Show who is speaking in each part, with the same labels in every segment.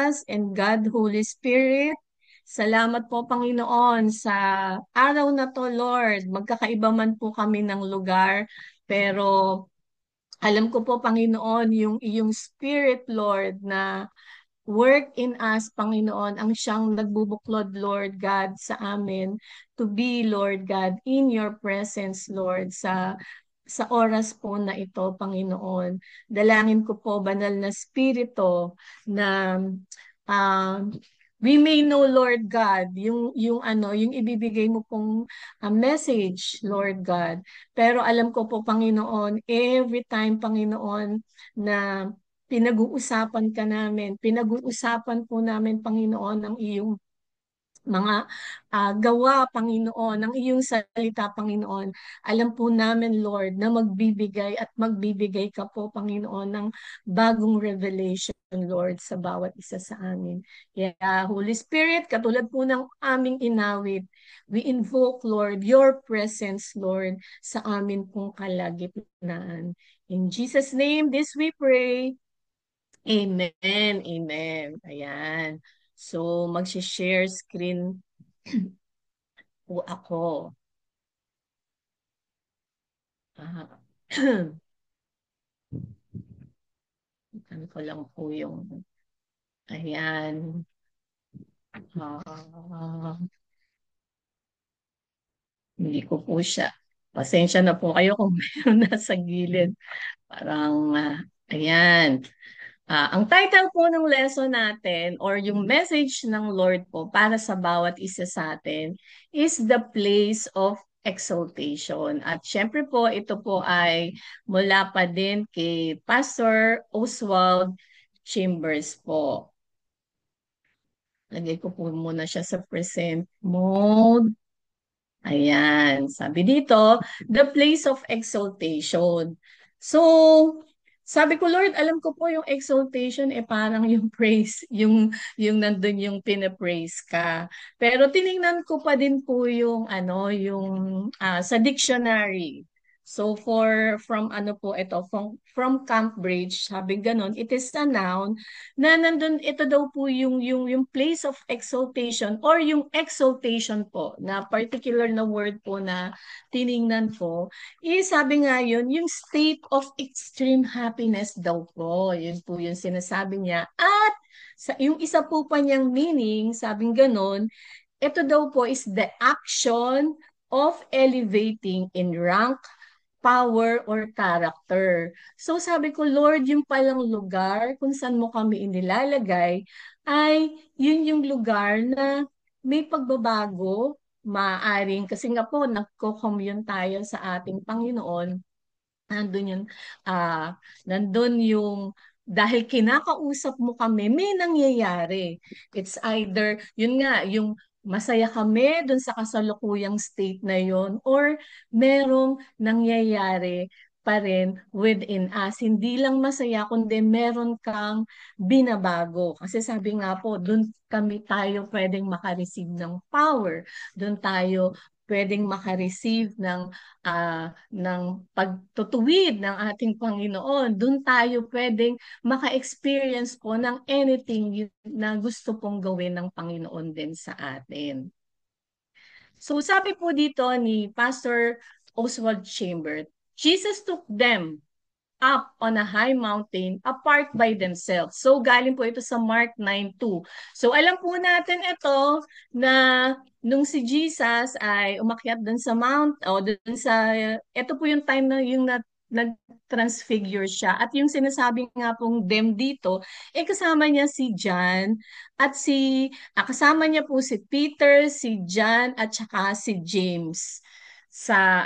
Speaker 1: Jesus, and God, Holy Spirit. Salamat po, Panginoon, sa araw na to, Lord. Magkakaiba man po kami ng lugar, pero alam ko po, Panginoon, yung iyong Spirit, Lord, na work in us, Panginoon, ang siyang nagbubuklod, Lord God, sa amin to be, Lord God, in your presence, Lord, sa oras po na ito, Panginoon. Dalangin ko po, Banal na Espiritu, na um, we may know, Lord God, yung ibibigay mo pong message, Lord God. Pero alam ko po, Panginoon, every time, Panginoon, na pinag-uusapan ka namin, pinag-uusapan po namin, Panginoon, ang iyong mga gawa, Panginoon, ng iyong salita, Panginoon. Alam po namin, Lord, na magbibigay at magbibigay ka po, Panginoon, ng bagong revelation, Lord, sa bawat isa sa amin. Kaya, Holy Spirit, katulad po ng aming inawit, we invoke, Lord, your presence, Lord, sa amin pong kalagitnaan. In Jesus' name, this we pray. Amen. Amen. Ayan. So, mag-share screen po ako. Ah, ano ko lang po yung, ayan. Ah, hindi ko po siya. Pasensya na po kayo kung mayroon nasa gilid. Parang, ayan. Ang title po ng lesson natin or yung message ng Lord po para sa bawat isa sa atin is the place of exaltation. At syempre po, ito po ay mula pa din kay Pastor Oswald Chambers po. Lagay ko po muna siya sa present mode. Ayan, sabi dito, the place of exaltation. So, sabi ko, Lord, alam ko po yung exaltation, parang yung praise, yung nandun yung pinapraise ka. Pero tiningnan ko pa din po yung, sa dictionary. So, from ano po ito, from Cambridge, sabi ganun, it is a noun na nandun, ito daw po yung place of exaltation or yung exaltation po, na particular na word po na tiningnan po, sabi nga yun, yung state of extreme happiness daw po. Yun po yung sinasabi niya. At yung isa po pa niyang meaning, sabing ganon, ito daw po is the action of elevating in rank, power, or character. So sabi ko, Lord, yung palang lugar kung saan mo kami inilalagay ay yun yung lugar na may pagbabago, maaring kasi nga po nagko-commune tayo sa ating Panginoon. Nandun yung, nandun yung, dahil kinakausap mo kami, may nangyayari. It's either, yun nga, yung masaya kami dun sa kasalukuyang state na yun, or merong nangyayari pa rin within us. Hindi lang masaya, kundi meron kang binabago. Kasi sabi nga po, dun kami tayo pwedeng makareceive ng power. Dun tayo pwedeng makareceive ng pagtutuwid ng ating Panginoon. Doon tayo pwedeng maka-experience po ng anything na gusto pong gawin ng Panginoon din sa atin. So sabi po dito ni Pastor Oswald Chambers, Jesus took them up on a high mountain apart by themselves. So galing po ito sa Mark 9:2. So alam po natin ito na nung si Jesus ay umakyat dun sa mount o dun sa ito po yung time na yung nag-transfigure siya. At yung sinasabi nga pong them dito, kasama niya si John at kasama niya po si Peter, si John at saka si James sa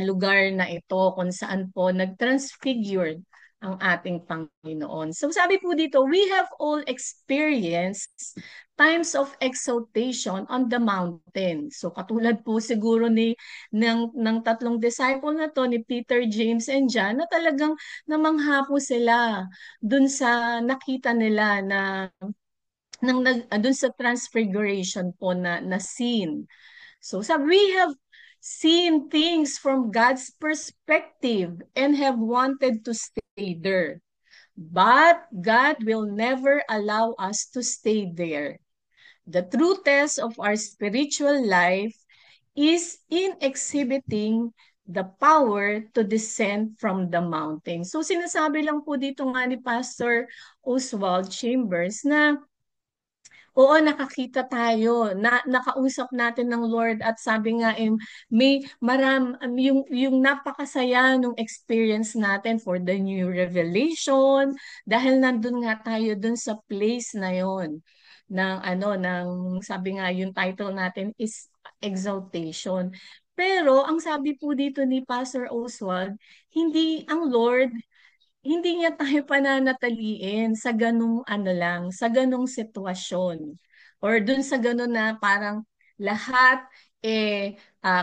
Speaker 1: lugar na ito kung saan po nag-transfigured ang ating Panginoon. So sabi po dito, we have all experienced times of exaltation on the mountain. So katulad po siguro ng tatlong disciple na to, ni Peter, James, and John, na talagang namangha po sila dun sa nakita nila na dun sa transfiguration po na scene. So sabi, we have seen things from God's perspective and have wanted to stay there. But God will never allow us to stay there. The true test of our spiritual life is in exhibiting the power to descend from the mountain. So sinasabi lang po dito nga ni Pastor Oswald Chambers na oo, nakakita tayo, nakausap natin ng Lord at sabi nga may yung napakasaya nung experience natin for the new revelation dahil nandun nga tayo dun sa place na yon ng sabi nga yung title natin is exaltation. Pero ang sabi po dito ni Pastor Oswald, hindi ang Lord hindi niya tayo pananataliin sa ganung sa ganung sitwasyon. Or dun sa ganun na parang lahat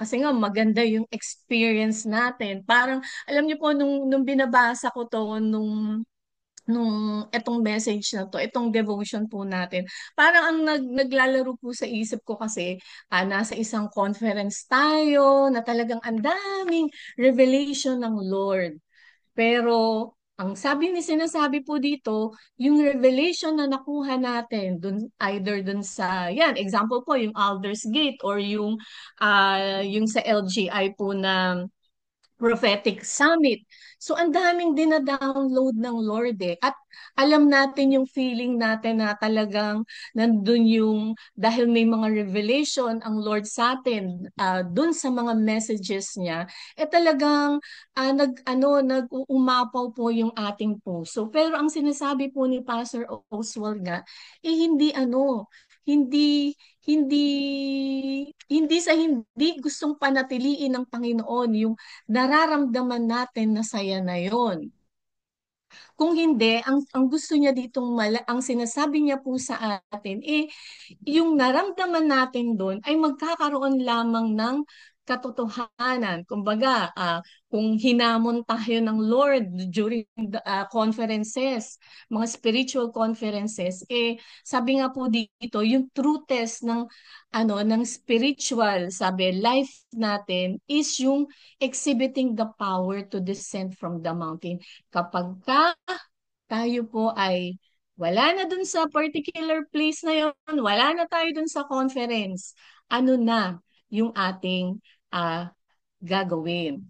Speaker 1: kasi nga maganda yung experience natin. Parang alam niyo po nung binabasa ko to nung etong message na to, itong devotion po natin. Parang ang naglalaro po sa isip ko kasi nasa isang conference tayo na talagang ang daming revelation ng Lord. Pero ang sinasabi po dito, yung revelation na nakuha natin dun either dun sa yan, example po yung Alders Gate or yung sa LGI po na Prophetic Summit. So, ang daming dinadownload ng Lord eh. At alam natin yung feeling natin na talagang nandun dahil may mga revelation ang Lord sa atin, dun sa mga messages niya, talagang nag-uumapaw po yung ating puso. Pero ang sinasabi po ni Pastor Oswald nga, hindi hindi hindi gustong panatiliin ng Panginoon yung nararamdaman natin na saya na yon. Kung hindi, ang gusto niya ang sinasabi niya po sa atin, yung naramdaman natin doon ay magkakaroon lamang ng katotohanan. Kumbaga, kung hinamon tayo ng Lord during the conferences, mga spiritual conferences, sabi nga po dito, yung true test ng spiritual, sabi, life natin is yung exhibiting the power to descend from the mountain. Kapag tayo po ay wala na dun sa particular place na yon, wala na tayo dun sa conference, ano na yung ating ah, gagawin.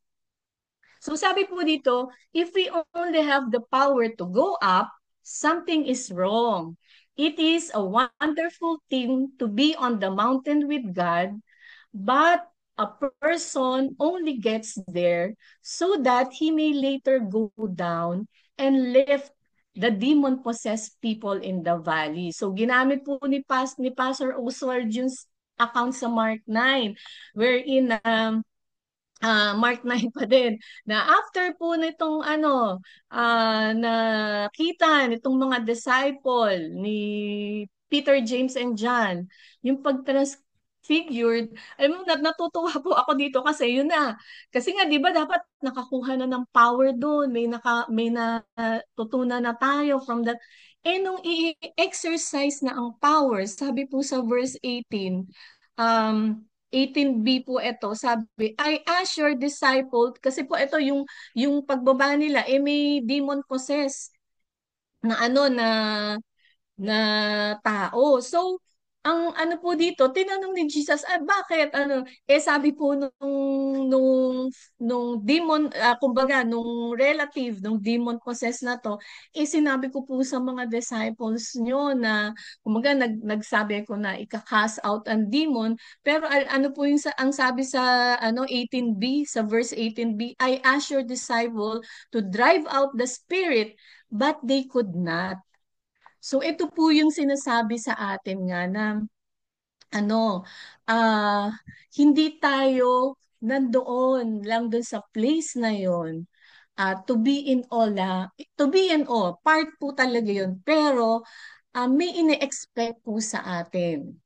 Speaker 1: So sabi po dito, if we only have the power to go up, something is wrong. It is a wonderful thing to be on the mountain with God, but a person only gets there so that he may later go down and lift the demon-possessed people in the valley. So ginamit po ni Pastor Oswald yung account sa Mark 9 wherein Mark 9 pa din, na after po nitong nakita nitong mga disciple ni Peter, James, and John, yung pag-transfigured, alam mo, natutuwa po ako dito kasi yun na. Kasi nga, di ba, dapat nakakuha na ng power doon, may natutunan na tayo from that. Nung i-exercise na ang power, sabi po sa verse 18, 18b po ito, sabi, I ask your disciple, kasi po ito yung pagbaba nila, may demon possessed na na tao. So, ang ano po dito, tinanong ni Jesus, bakit? Sabi po nung demon, kumbaga, nung relative, nung demon possessed na to, sinabi ko po sa mga disciples nyo na, kumbaga, nagsabi ko na ika-cast out ang demon, pero ano po ang sabi sa 18b, sa verse 18b, I asked your disciple to drive out the spirit, but they could not. So ito po yung sinasabi sa atin nga na ano, hindi tayo nandoon lang doon sa place na yon. To be in all, part po talaga yun. Pero may ine-expect po sa atin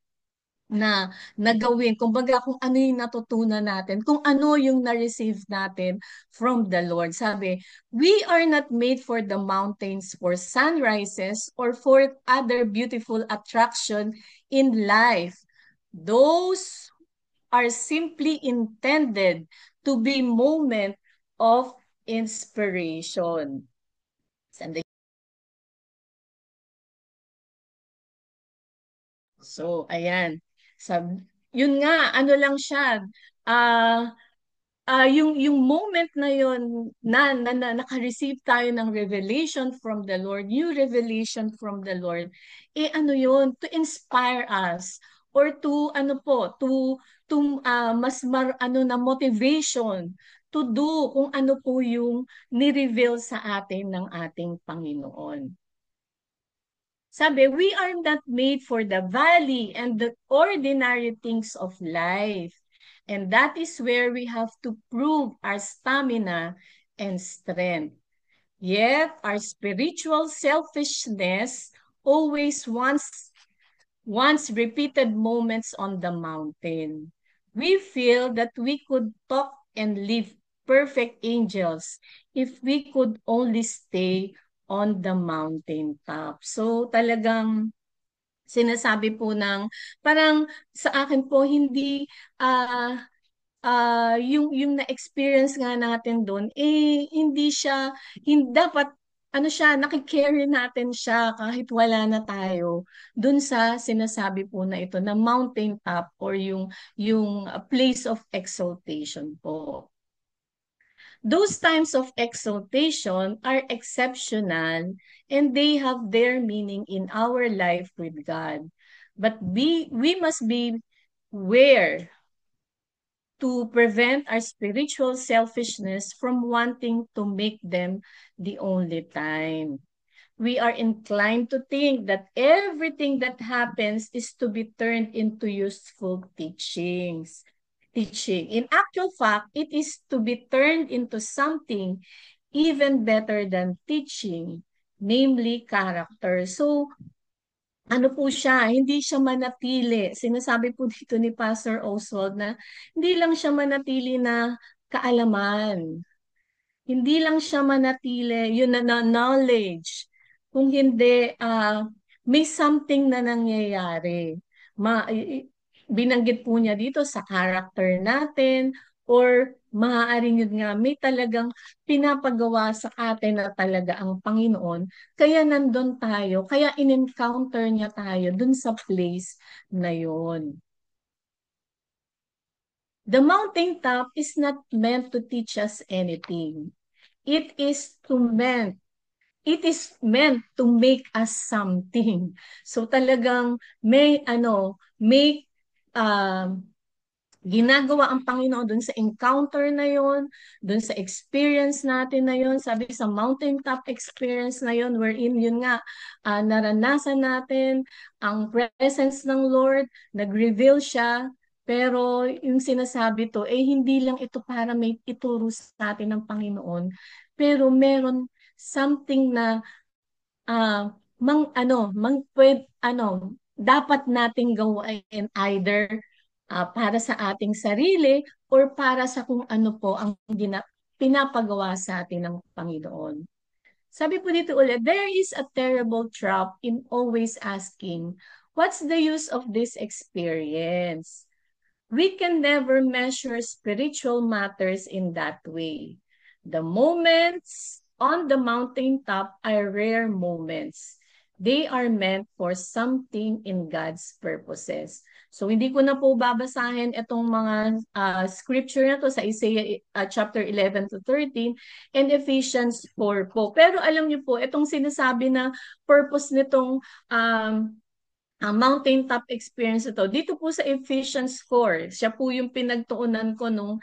Speaker 1: na nagawin. Kumbaga kung ano yung natutunan natin, kung ano yung na-receive natin from the Lord. Sabi, we are not made for the mountains, for sunrises, or for other beautiful attraction in life. Those are simply intended to be moment of inspiration. Sandali. So, ayan. Sab yun nga, ano lang siya, ah yung moment na yun na naka-receive tayo ng revelation from the Lord, new revelation from the Lord, ano yun, to inspire us or to ano po, to mas ano na motivation to do kung ano po yung ni-reveal sa atin ng ating Panginoon. Sabi, we are not made for the valley and the ordinary things of life. And that is where we have to prove our stamina and strength. Yet, our spiritual selfishness always wants repeated moments on the mountain. We feel that we could talk and live perfect angels if we could only stay on the mountain top. So talagang sinasabi po ng parang sa akin po hindi ah yung na-experience nga natin doon, hindi siya, hindi, dapat, ano siya, nakikarry natin siya kahit wala na tayo doon sa sinasabi po na ito na mountain top or yung place of exaltation po. Those times of exaltation are exceptional and they have their meaning in our life with God. But we must be aware to prevent our spiritual selfishness from wanting to make them the only time. We are inclined to think that everything that happens is to be turned into useful teaching. In actual fact, it is to be turned into something even better than teaching, namely character. So, ano po siya, hindi siya manatili. Sinasabi po dito ni Pastor Oswald na hindi lang siya manatili na kaalaman. Hindi lang siya manatili, yun na knowledge. Kung hindi, may something na nangyayari. Binanggit po niya dito sa character natin or maaaring yun nga, may talagang pinapagawa sa atin na talaga ang Panginoon. Kaya nandun tayo, kaya in-encounter niya tayo dun sa place na yun. The mountaintop is not meant to teach us anything. It is meant to make us something. So talagang may ginagawa ang Panginoon dun sa encounter na yon, dun sa experience natin na yon, sabi sa mountaintop experience na yon, wherein yun nga, naranasan natin ang presence ng Lord, nag-reveal siya, pero yung sinasabi to, hindi lang ito para may ituro sa atin ng Panginoon, pero meron something na dapat nating gawin either para sa ating sarili or para sa kung ano po ang pinapagawa sa atin ng Panginoon. Sabi po dito ulit, there is a terrible trap in always asking, what's the use of this experience? We can never measure spiritual matters in that way. The moments on the mountaintop are rare moments. They are meant for something in God's purposes. So hindi ko na po babasahin itong mga scripture na to sa Isaiah chapter 11 to 13 and Ephesians 4 po. Pero alam niyo po, itong sinasabi na purpose nitong ang mountaintop experience ito. Dito po sa Ephesians 4, siya po yung pinagtuunan ko nung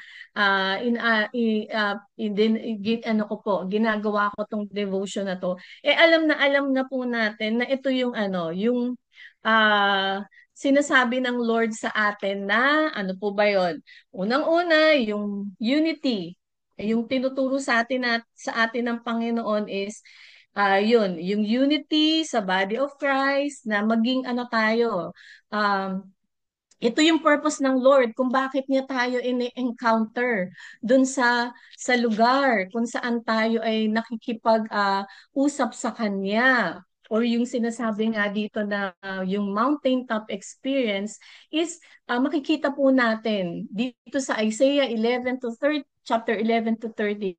Speaker 1: ginagawa ko tong devotion na to. Alam na po natin na ito yung sinasabi ng Lord sa atin na ano po ba 'yon? Unang-una, yung unity. Yung tinuturo sa atin sa atin ng Panginoon is yun, yung unity sa body of Christ na maging ano tayo. Ito yung purpose ng Lord kung bakit niya tayo ini-encounter dun sa lugar kung saan tayo ay nakikipag-usap sa Kanya. Or yung sinasabi nga dito na yung mountaintop experience is makikita po natin dito sa Isaiah 11 to 30, chapter 11 to 13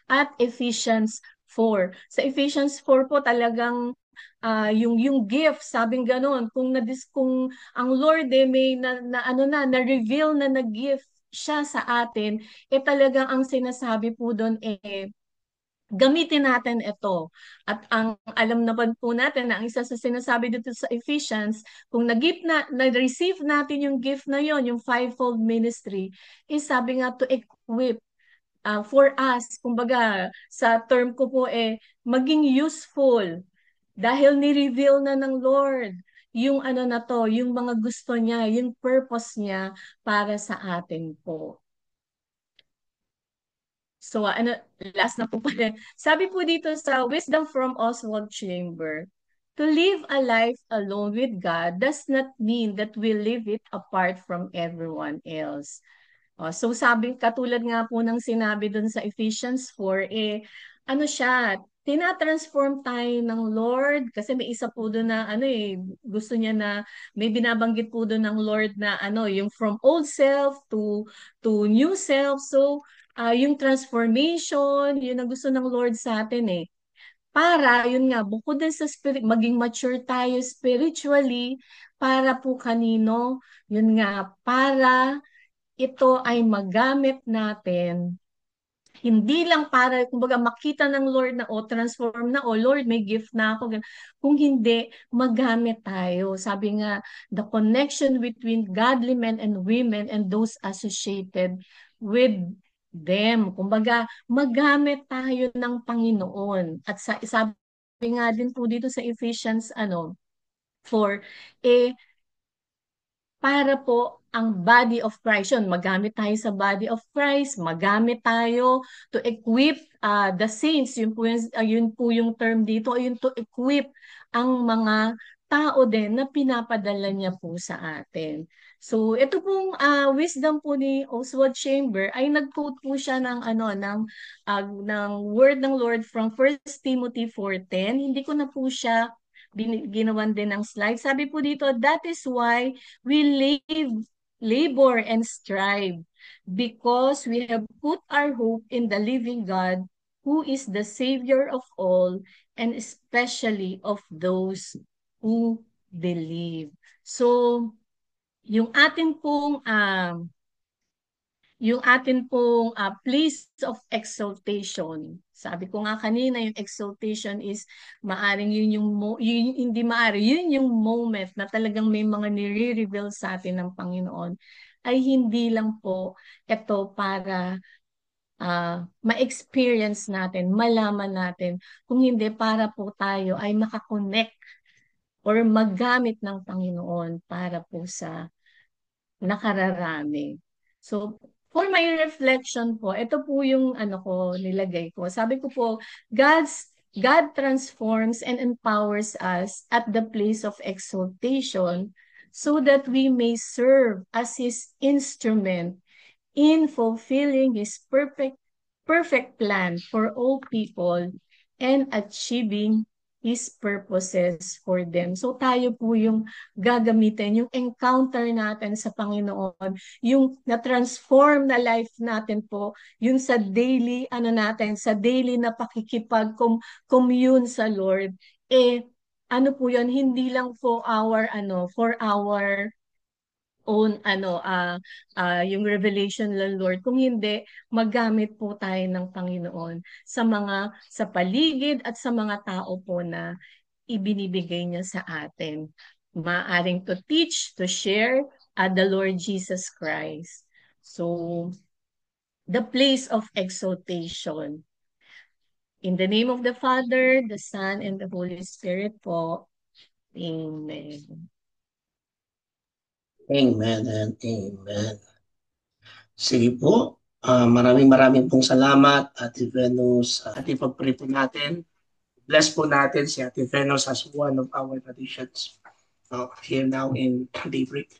Speaker 1: at Ephesians 4. Sa Ephesians 4 po talagang yung gift, sabing ganoon, kung ang Lord may na reveal na nag-gift siya sa atin, talagang ang sinasabi po doon gamitin natin ito. At ang alam naman po natin na ang isa sa sinasabi dito sa Ephesians, kung na-receive natin yung gift na yon, yung fivefold ministry, sabi nga to equip for us, kumbaga sa term ko po maging useful dahil ni-reveal na ng Lord yung ano na to, yung mga gusto niya, yung purpose niya para sa atin po. So, last na po pala. Sabi po dito sa Wisdom from Oswald Chamber, to live a life alone with God does not mean that we live it apart from everyone else. So katulad nga po ng sinabi dun sa Ephesians 4, ano siya, tinatransform tayo ng Lord kasi may isa po doon na gusto niya na may binabanggit po doon ng Lord na yung from old self to new self. So yung transformation, yun ang gusto ng Lord sa atin. Para yun nga bukod din sa spirit maging mature tayo spiritually para po kanino? Yun nga para ito ay magamit natin, hindi lang para, kumbaga, makita ng Lord na, transform na, Lord, may gift na ako. Kung hindi, magamit tayo. Sabi nga, the connection between godly men and women and those associated with them. Kumbaga, magamit tayo ng Panginoon. At sabi nga din po dito sa Ephesians, 4, para po ang body of Christ. Yun, magamit tayo sa body of Christ, magamit tayo to equip the saints. Yun po yung term dito, yun to equip ang mga tao din na pinapadala niya po sa atin. So, ito pong wisdom po ni Oswald Chamber ay nag-quote po siya ng word ng Lord from 1 Timothy 4:10. Hindi ko na po siya ginawan din ng slide. Sabi po dito, that is why we labor and strive because we have put our hope in the living God who is the Savior of all and especially of those who believe. So, yung atin pong place of exaltation. Sabi ko nga kanina, yung exaltation is maaring hindi maaari, yun yung moment na talagang may mga nire-reveal sa atin ng Panginoon ay hindi lang po ito para ma-experience natin, malaman natin, kung hindi para po tayo ay makakonect or maggamit ng Panginoon para po sa nakararami. So, for my reflection po, ito po yung nilagay ko. Sabi ko po, God transforms and empowers us at the place of exaltation so that we may serve as His instrument in fulfilling His perfect plan for all people and achieving His purposes for them. So tayo po yung gagamitin, yung encounter natin sa Panginoon, yung na-transform na life natin po, yung sa daily, sa daily na pakikipag-commune sa Lord, po yun, hindi lang for our own yung revelation ng Lord, kung hindi magamit po tayo ng Panginoon sa paligid at sa mga tao po na ibinibigay niya sa atin, maaring to teach, to share the Lord Jesus Christ. So the place of exaltation, in the name of the Father, the Son, and the Holy Spirit po. Amen.
Speaker 2: Amen and amen. Sige po. Maraming pong salamat, Ate Venus. At ipag-pray po natin. Bless po natin si Ate Venus as one of our traditions here now in Daybreak.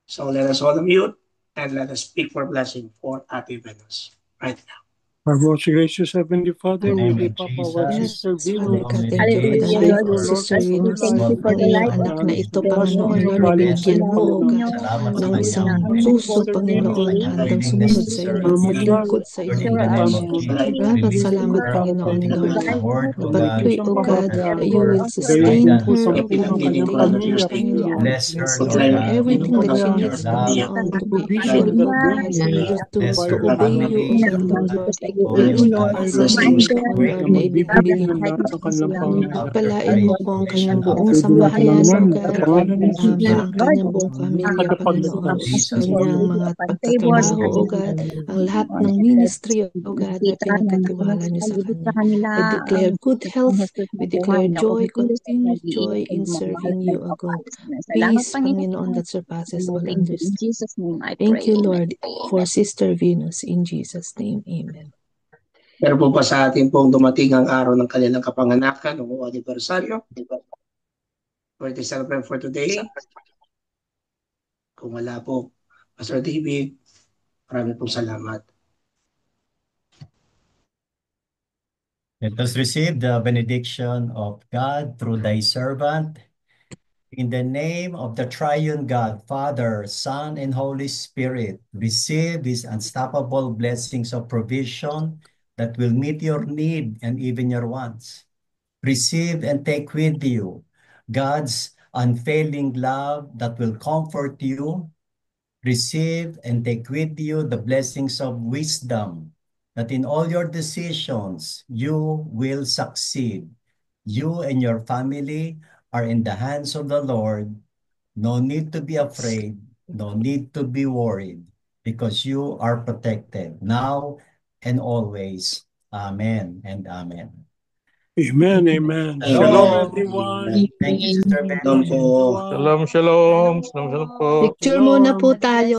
Speaker 2: So let us all unmute and let us speak for blessing for Ate Venus right now.
Speaker 3: Our most gracious Heavenly Father,
Speaker 4: In the
Speaker 3: we
Speaker 4: name of
Speaker 3: lift up our
Speaker 4: Jesus.
Speaker 3: sister
Speaker 5: Yes, Father
Speaker 3: Venus.
Speaker 5: God,
Speaker 4: Lord,
Speaker 5: thank you for the
Speaker 3: We
Speaker 5: life
Speaker 3: pray,
Speaker 5: of
Speaker 3: O
Speaker 4: Hallelujah.
Speaker 3: Lord,
Speaker 5: Sister
Speaker 3: that
Speaker 6: We
Speaker 5: Venus,
Speaker 6: thank you
Speaker 3: provide
Speaker 6: for
Speaker 5: ang
Speaker 6: the
Speaker 5: iyong
Speaker 6: life of
Speaker 5: anak na ito,
Speaker 6: Sister
Speaker 5: Panginoon
Speaker 6: Venus.
Speaker 5: Lord, na
Speaker 3: knowledge
Speaker 6: We
Speaker 5: binigyan
Speaker 3: and
Speaker 6: ask
Speaker 5: mo, O
Speaker 3: wisdom.
Speaker 5: God,
Speaker 6: Panginoon
Speaker 4: Salamat sa
Speaker 5: ng
Speaker 4: kanyang
Speaker 5: isang
Speaker 6: na
Speaker 3: Visit
Speaker 5: puso,
Speaker 3: Sister Venus
Speaker 5: Panginoon,
Speaker 6: may
Speaker 5: na
Speaker 4: guiding
Speaker 5: handang
Speaker 4: and
Speaker 5: sumunod sa iyo,
Speaker 3: her
Speaker 4: serving you.
Speaker 5: maglingkod sa
Speaker 4: Lord,
Speaker 5: iyo,
Speaker 4: in
Speaker 6: her
Speaker 4: the name of
Speaker 5: Panginoon.
Speaker 4: Jesus,
Speaker 5: Maraming
Speaker 4: release
Speaker 5: salamat,
Speaker 4: her of
Speaker 5: Panginoon
Speaker 4: the
Speaker 5: Lord,
Speaker 4: the word,
Speaker 5: na
Speaker 4: O God.
Speaker 5: pag-pray, O God,
Speaker 4: Let
Speaker 5: that
Speaker 4: the
Speaker 5: you will
Speaker 4: word
Speaker 5: sustain
Speaker 4: guide us,
Speaker 5: her, O
Speaker 3: po
Speaker 5: God,
Speaker 3: ng kanyang
Speaker 5: maintain her,
Speaker 3: pamilya,
Speaker 5: Panginoon.
Speaker 4: bless her, Lord
Speaker 5: Give her
Speaker 4: God,
Speaker 5: everything that she
Speaker 4: your
Speaker 5: needs,
Speaker 4: love,
Speaker 5: Panginoon, to be able,
Speaker 3: vision
Speaker 5: O
Speaker 3: that
Speaker 5: God,
Speaker 3: Venus
Speaker 4: bless
Speaker 5: to
Speaker 4: her
Speaker 3: provide
Speaker 5: obey you, O
Speaker 4: family,
Speaker 5: God, the Lord,
Speaker 4: oh
Speaker 5: in
Speaker 4: Lord
Speaker 5: every
Speaker 4: God,
Speaker 3: tayo Lord,
Speaker 5: decision, Panginoon
Speaker 3: na
Speaker 5: Lord, na
Speaker 3: magbibigay
Speaker 5: ibibigay
Speaker 3: ng
Speaker 5: mo.
Speaker 3: lahat ng kanilang
Speaker 4: after
Speaker 5: Pagpalain mo
Speaker 4: praying
Speaker 5: po ang
Speaker 4: salvation
Speaker 5: kanyang
Speaker 4: of
Speaker 5: buong
Speaker 4: her
Speaker 3: Bibigyan
Speaker 4: family,
Speaker 5: sambahayan,
Speaker 3: naman
Speaker 5: O
Speaker 3: sa
Speaker 5: God,
Speaker 3: pangalan ng Jesus.
Speaker 5: ang kanyang buong pamilya,
Speaker 3: Nakatapagod
Speaker 5: Panginoon,
Speaker 4: of Jesus,
Speaker 5: kanyang
Speaker 4: Lord.
Speaker 5: mga pagtatrabaho, O God, ang lahat ng ministry, O God, na pinagkatiwala niyo sa kanya. I declare good health, we declare joy, continuous joy in serving you, O God. Peace, Panginoon, that surpasses all
Speaker 6: In
Speaker 5: understanding.
Speaker 6: Jesus' name I
Speaker 5: Thank
Speaker 6: pray.
Speaker 5: you,
Speaker 6: Amen.
Speaker 5: Lord, for Sister Venus. In Jesus' name, amen.
Speaker 2: Pero po pa sa atin pong dumating ang araw ng kanilang kapanganakan o anibersaryo. For the celebrate for today. Kung wala po, Pastor David, marami pong salamat.
Speaker 4: Let us receive the benediction of God through thy servant. In the name of the triune God, Father, Son, and Holy Spirit, receive these unstoppable blessings of provision that will meet your need and even your wants. Receive and take with you God's unfailing love that will comfort you. Receive and take with you the blessings of wisdom, that in all your decisions you will succeed. You and your family are in the hands of the Lord. No need to be afraid, no need to be worried, because you are protected now and always. Amen and amen.
Speaker 3: Amen, amen. Shalom,
Speaker 4: Shalom.
Speaker 3: everyone.
Speaker 4: Thank you, Sister
Speaker 2: Shalom
Speaker 4: Benny.
Speaker 2: po.
Speaker 3: Everyone.
Speaker 7: Shalom, shalom. Shalom, shalom po.
Speaker 5: Picture muna
Speaker 3: Shalom.
Speaker 5: po tayo.